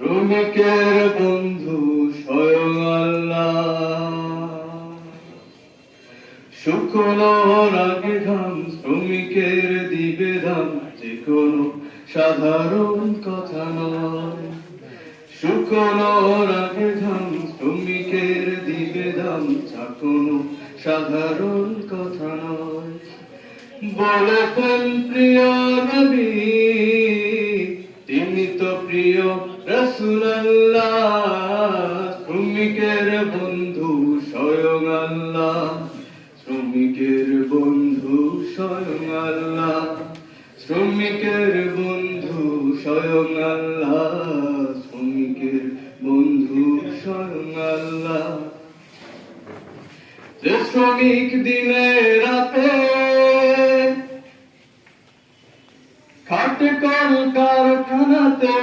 শ্রমিকের বন্ধু স্বয়ং আল্লাহ। শুকনোর আগে ঘাম শ্রমিকের দিবে দাম, যে কোনো সাধারণ কথা নয়। শুকনোর আগে ঘাম শ্রমিকের দিবে দাম, যা কোনো সাধারণ কথা নয়। বলেছেন প্রিয় নবী, তিনি তো প্রিয় রাসূলুল্লাহ। শ্রমিকের বন্ধু স্বয়ং আল্লাহ, শ্রমিকের বন্ধু স্বয়ং আল্লাহ, শ্রমিকের বন্ধু স্বয়ং আল্লাহ, শ্রমিকের বন্ধু স্বয়ং আল্লাহ। যে শ্রমিক দিনে রাতে খাটে কল কারখানাতে,